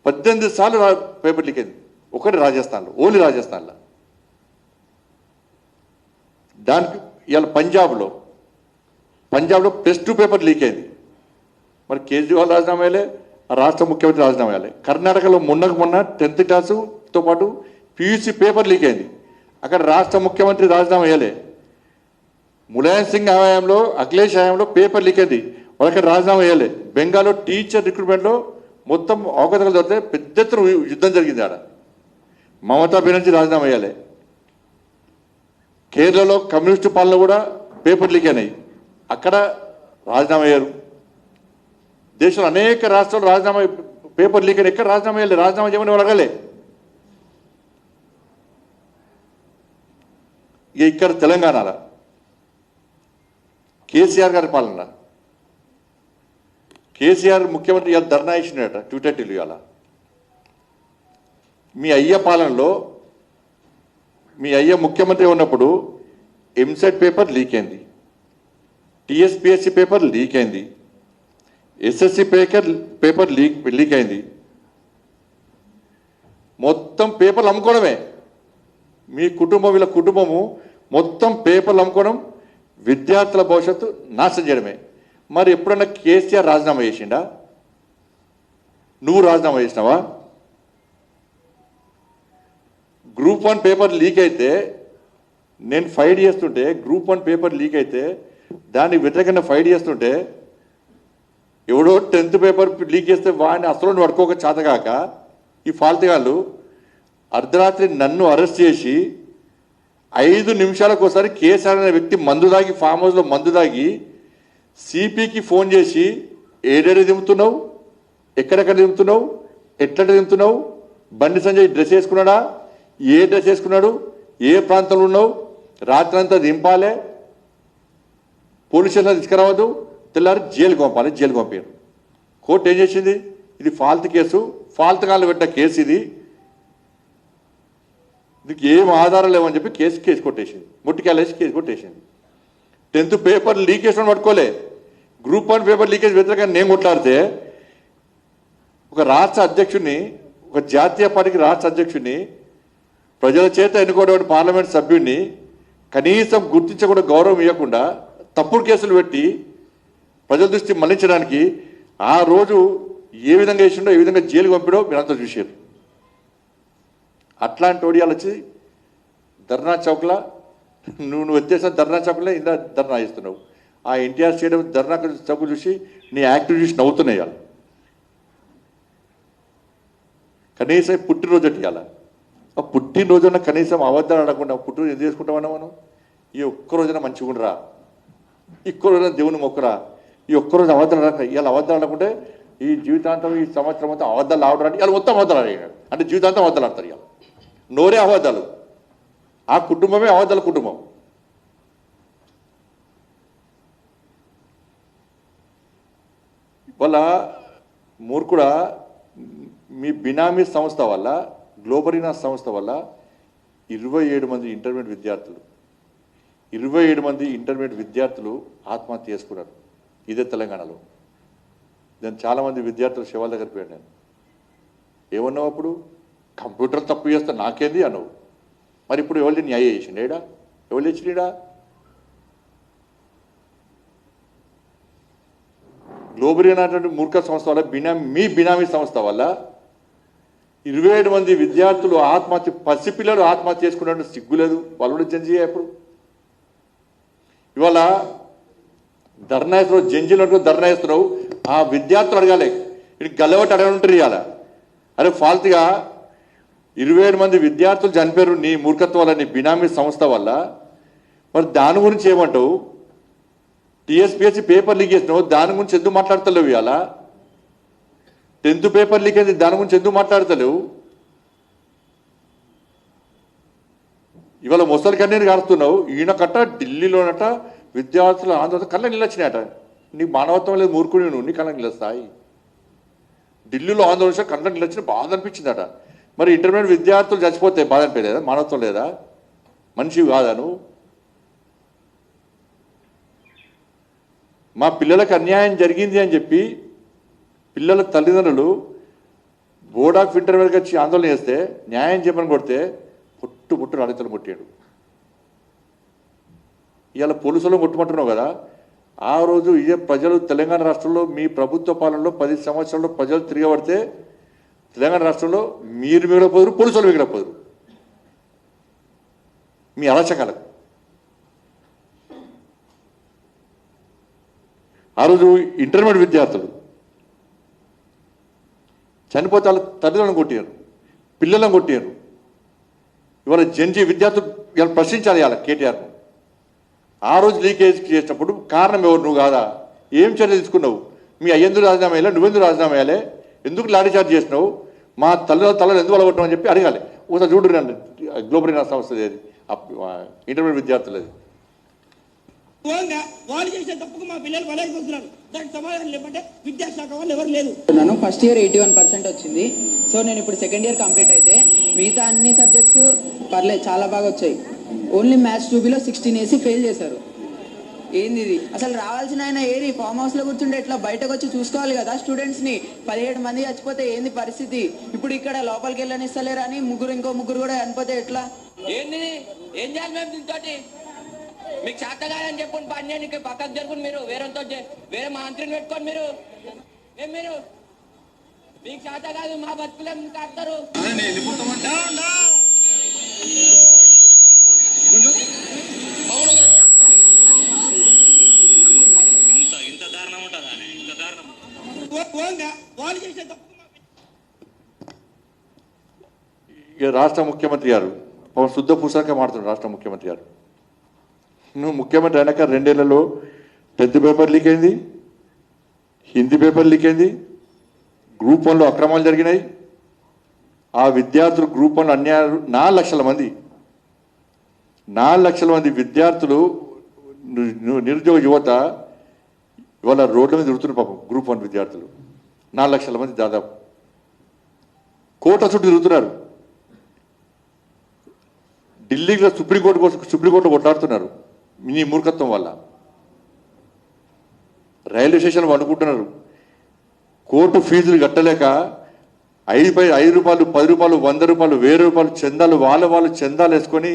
18 సార్లు paper leak అయింది. ఒకటి రాజస్థాన్లో, ఓన్లీ రాజస్థాన్లో. దానికి ఇవాళ పంజాబ్లో +2 పేపర్ లీక్ అయింది. మరి కేజ్రీవాల్ రాజీనామా వేయాలి, రాష్ట్ర ముఖ్యమంత్రి రాజీనామా వేయాలి. కర్ణాటకలో మొన్న 10th క్లాసుతో పాటు PUC పేపర్ లీక్ అయింది. అక్కడ రాష్ట్ర ముఖ్యమంత్రి రాజీనామా వేయాలి. ములాయం సింగ్ హయాంలో, అఖిలేష్ హయాంలో పేపర్ లీక్ అయింది, వాళ్ళకి రాజీనామా వేయాలి. బెంగాల్లో టీచర్ రిక్రూట్మెంట్లో మొత్తం అవకతవకలు దొరికితే పెద్ద ఎత్తున యుద్ధం జరిగింది. ఆడ మమతా బెనర్జీ రాజీనామా వేయాలి. కేరళలో కమ్యూనిస్టు పాలన కూడా పేపర్ లీక్ అయినాయి, అక్కడ రాజీనామా అయ్యారు. దేశంలో అనేక రాష్ట్రాలు రాజీనామా పేపర్ లీక్ అయినా ఎక్కడ రాజీనామా వేయాలి, రాజీనామా చేయమని వాళ్ళు అడగలే. ఇక ఇక్కడ తెలంగాణలో కేసీఆర్ గారి పాలన, కేసీఆర్ ముఖ్యమంత్రి ఇవాళ ధర్నా ఇచ్చినట ట్విట్టర్ ఇవాళ. మీ అయ్య పాలనలో మీ అయ్య ముఖ్యమంత్రి ఉన్నప్పుడు ఎంసెట్ పేపర్ లీక్ అయింది, TSPSC పేపర్ లీక్ అయింది, SSC పేపర్ లీక్ అయింది. మొత్తం పేపర్లు అమ్ముకోవడమే. మీ కుటుంబం, వీళ్ళ కుటుంబము మొత్తం పేపర్లు అమ్ముకోవడం, విద్యార్థుల భవిష్యత్తు నాశనం చేయడమే. మరి ఎప్పుడన్నా కేసీఆర్ రాజీనామా చేసిండా? నువ్వు రాజీనామా చేసినావా? గ్రూప్ 1 పేపర్ లీక్ అయితే నేను ఫైట్ చేస్తుంటే, గ్రూప్ 1 పేపర్ లీక్ అయితే దానికి వ్యతిరేకంగా ఫైట్ చేస్తుంటే, ఎవడో 10th పేపర్ లీక్ చేస్తే వాడిని అసలు పడుకోక చేతగాక ఈ ఫాల్తుగాళ్ళు అర్ధరాత్రి నన్ను అరెస్ట్ చేసి 5 నిమిషాలకు ఒకసారి కేసీఆర్ అనే వ్యక్తి మందు దాగి, ఫామ్ హౌస్లో మందు దాగి CPకి ఫోన్ చేసి ఏడేడు దింపుతున్నావు, ఎక్కడెక్కడ దింపుతున్నావు, ఎట్లా దింపుతున్నావు, బండి సంజయ్ డ్రెస్ వేసుకున్నాడా, ఏ డ్రెస్ వేసుకున్నాడు, ఏ ప్రాంతంలో ఉన్నావు, రాత్రి అంతా దింపాలే, పోలీస్ స్టేషన్లో తీసుకురావద్దు, తెల్లారి జైలుకి పంపారు. కోర్టు ఏం చేసింది? ఇది ఫాల్తు కేసు, ఫాల్తు కాళ్ళు పెట్టిన కేసు, దీనికి ఏం ఆధారం లేవని చెప్పి కేసు కొట్టేసింది, ముట్టికాలేసి కేసు కొట్టేసింది. 10th పేపర్ లీకేజ్ పట్టుకోలే, గ్రూప్ 1 పేపర్ లీకేజ్ వ్యతిరేకంగా నేను కొట్లాడితే ఒక రాష్ట్ర అధ్యక్షుడిని, ఒక జాతీయ పార్టీకి రాష్ట్ర అధ్యక్షుడిని, ప్రజల చేత ఎన్నుకోవడం పార్లమెంట్ సభ్యుడిని కనీసం గుర్తించకుండా, గౌరవం ఇవ్వకుండా తప్పుడు కేసులు పెట్టి ప్రజల దృష్టి మళ్లించడానికి ఆ రోజు ఏ విధంగా చేసిండో, ఏ విధంగా జైలుకి పంపిడో మీరంతా చూశారు. అట్లాంటి ఓడియాలు వచ్చి ధర్నా చౌక్లా, నువ్వు వచ్చేసిన ధర్నా చౌక్లో ఇందా ధర్నా చేస్తున్నావు. ఆ ఎన్టీఆర్ స్టేడియం ధర్నా చౌక్ చూసి నీ యాక్టివ్ చూసి నవ్వుతున్నాయి. వాళ్ళు కనీసం పుట్టినరోజు ఇవ్వాల, ఆ పుట్టినరోజున కనీసం అబద్ధాలు ఆడకుండా పుట్టినరోజు ఎందుకు చేసుకుంటామన్నా మనం? ఈ ఒక్కరోజున మంచిగా ఉండరా, ఒక్కరోజున దేవుని మొక్కరా, ఈ ఒక్కరోజు అబద్ధాలు ఆడక, ఇవాళ అబద్ధాలు ఆడకుంటే ఈ జీవితాంతం, ఈ సంవత్సరం మొత్తం అబద్ధాలు ఆడడానికి ఇవాళ మొత్తం అబద్ధాలు ఆడాడు అంటే జీవితాంతం అబద్ధాలు ఆడతారు. ఇవాళ నోరే అబద్ధాలు, ఆ కుటుంబమే అబద్ధాల కుటుంబం. వాళ్ళ మూర్ఖుడా, మీ బినామీ సంస్థ వల్ల, గ్లోబరీనా సంస్థ వల్ల 27 మంది ఇంటర్మీడియట్ విద్యార్థులు ఆత్మహత్య చేసుకున్నారు. ఇదే తెలంగాణలో. నేను చాలామంది విద్యార్థులు శివాల దగ్గర పోయాను. నేను ఏమన్నావు అప్పుడు? కంప్యూటర్ తప్పు చేస్తే నాకేంది అన్నావు. మరి ఇప్పుడు ఎవరిని న్యాయ చేసిండేడా? ఎవరు తెచ్చినీడా? గ్లోబరీనా అనేటువంటి మూర్ఖ సంస్థ వల్ల, మీ బినామీ సంస్థ వల్ల 27 మంది విద్యార్థులు ఆత్మహత్య, పసిపిల్లలు ఆత్మహత్య చేసుకున్నట్టు సిగ్గులేదు? వాళ్ళు కూడా జంజీ ఎప్పుడు? ఇవాళ ధర్నా వేస్తున్నావు, జంజీలు ధర్నా వేస్తున్నావు. ఆ విద్యార్థులు అడగాలి, ఇది గల్లబట్టి అడగంటారు. ఇవాళ అరే ఫాల్తుగా 27 మంది విద్యార్థులు చనిపోయారు నీ మూర్ఖత్వం వల్ల, నీ బినామీ సంస్థ వల్ల. మరి దాని గురించి ఏమంటావు? TSPSC పేపర్ లీక్ చేసినావు, దాని గురించి ఎందుకు మాట్లాడతలేవు? ఇవాళ 10th పేపర్ లీక్ అయింది, దాని గురించి ఎందుకు మాట్లాడతలేవు? ఇవాళ ముసలి కన్నీరు కారుస్తున్నావు. ఈయనకట్ట ఢిల్లీలోనట విద్యార్థుల ఆందోళన కళ్ళ నిలొచ్చినాయట. నీకు మానవత్వం లేదు, మూర్ఖుడి నువ్వు, నీ కళ్ళకి నిలుస్తాయి. ఢిల్లీలో ఆందోళన కళ్ళ నిలొచ్చిన బాధ అనిపించిందట. మరి ఇంటర్మీడియట్ విద్యార్థులు చచ్చిపోతే బాధ అనిపించలేదా? మానవత్వం లేదా? మనిషి కాదా నువ్వు? మా పిల్లలకు అన్యాయం జరిగింది అని చెప్పి పిల్లల తల్లిదండ్రులు బోర్డ్ ఆఫ్ ఇంటర్వ్యూకి వచ్చి ఆందోళన చేస్తే న్యాయం చెప్పని కొడితే పుట్టు రాడితలు కొట్టాడు. ఇవాళ పోలీసులను కొట్టుమంటున్నావు కదా, ఆ రోజు ఇదే ప్రజలు తెలంగాణ రాష్ట్రంలో మీ ప్రభుత్వ పాలనలో 10 సంవత్సరాల్లో ప్రజలు తిరగబడితే తెలంగాణ రాష్ట్రంలో మీరు మిగిలిపోదురు, పోలీసులు మిగిలిపోదురు మీ అరాచకాలకు. ఆ రోజు ఇంటర్మీడియట్ విద్యార్థులు చనిపోతే వాళ్ళ తల్లిదండ్రులను కొట్టారు, పిల్లలను కొట్టారు. ఇవాళ జెన్జీ విద్యార్థులు ఇవాళ ప్రశ్నించాలి ఇవాళ కేటీఆర్ను. ఆ రోజు లీకేజ్ చేసినప్పుడు కారణం ఎవరు? నువ్వు కాదా? ఏం చర్య తీసుకున్నావు? మీ అయ్యందుకు రాజీనామా వేయాలి, నువ్వెందుకు రాజీనామా వేయాలి, ఎందుకు లాఠీ చార్జ్ చేసినావు, మా తల్లు ఎందుకు అలగొట్టడం అని చెప్పి అడగాలి. ఒకసారి చూడు రండి, గ్లోబల్ సంస్థ అది ఇంటర్మీడియట్ విద్యార్థులది. వాళ్ళు చేసే తప్పుకు మా పిల్లలు బలైపోతున్నారు. దానికి సమాధానం లేకుంటే విద్యాశాఖ వాళ్ళు ఎవరు లేదు. నన్ను ఫస్ట్ ఇయర్ 81% వచ్చింది. సో నేను ఇప్పుడు సెకండ్ ఇయర్ కంప్లీట్ అయితే మిగతా అన్ని సబ్జెక్ట్స్ పర్లేదు, చాలా బాగా వచ్చాయి. ఓన్లీ మ్యాథ్స్ 2Bలో 16 వేసి ఫెయిల్ చేశారు. ఏంది ఇది? అసలు రావాల్సిన ఆయన ఏరి ఫామ్ హౌస్లో కూర్చుంటే ఎట్లా బయటకు వచ్చి చూసుకోవాలి కదా స్టూడెంట్స్ని. 17 మంది చచ్చిపోతే ఏంది పరిస్థితి? ఇప్పుడు ఇక్కడ లోపలికి వెళ్ళనిస్తలేరు అని ఇంకో ముగ్గురు కూడా చనిపోతే ఎట్లా? ఏంది? ఏం చేయాలి మేము దీంతో? మీకు చేత కాదని చెప్పుకుని పని చేయడానికి పక్కకు జరుపుని మీరు వేరే మంత్రిని పెట్టుకోండి. మీరు మీకు చేత కాదు, మా బతుకులే కాస్తారు. ఇంత దారుణం ఉంటుందా? ఇంత దారుణం వాళ్ళు చేసే తప్పు. ఇక రాష్ట్ర ముఖ్యమంత్రి గారు శుద్ధ పూసలకే మాడుతున్నాడు. రాష్ట్ర ముఖ్యమంత్రి గారు, నువ్వు ముఖ్యమంత్రి అయినాక 2 ఏళ్లలో 10th పేపర్ లీక్ అయింది, హిందీ పేపర్ లీక్ అయింది, గ్రూప్ 1లో అక్రమాలు జరిగినాయి. ఆ విద్యార్థులు గ్రూప్ 1 అన్యాయాలు 4 లక్షల మంది విద్యార్థులు నిరుద్యోగ యువత ఇవాళ రోడ్ల మీద తిరుగుతున్నారు. పాపం గ్రూప్ 1 విద్యార్థులు 4 లక్షల మంది దాదాపు కోట చుట్టూ తిరుగుతున్నారు. ఢిల్లీలో సుప్రీంకోర్టులో కొట్లాడుతున్నారు నీ మూర్ఖత్వం వల్ల. రైల్వే స్టేషన్ అనుకుంటున్నారు కోర్టు ఫీజులు కట్టలేక 5 రూపాయలు, 10 రూపాయలు, 100 రూపాయలు, 1000 రూపాయలు చందాలు వాళ్ళు చందాలు వేసుకొని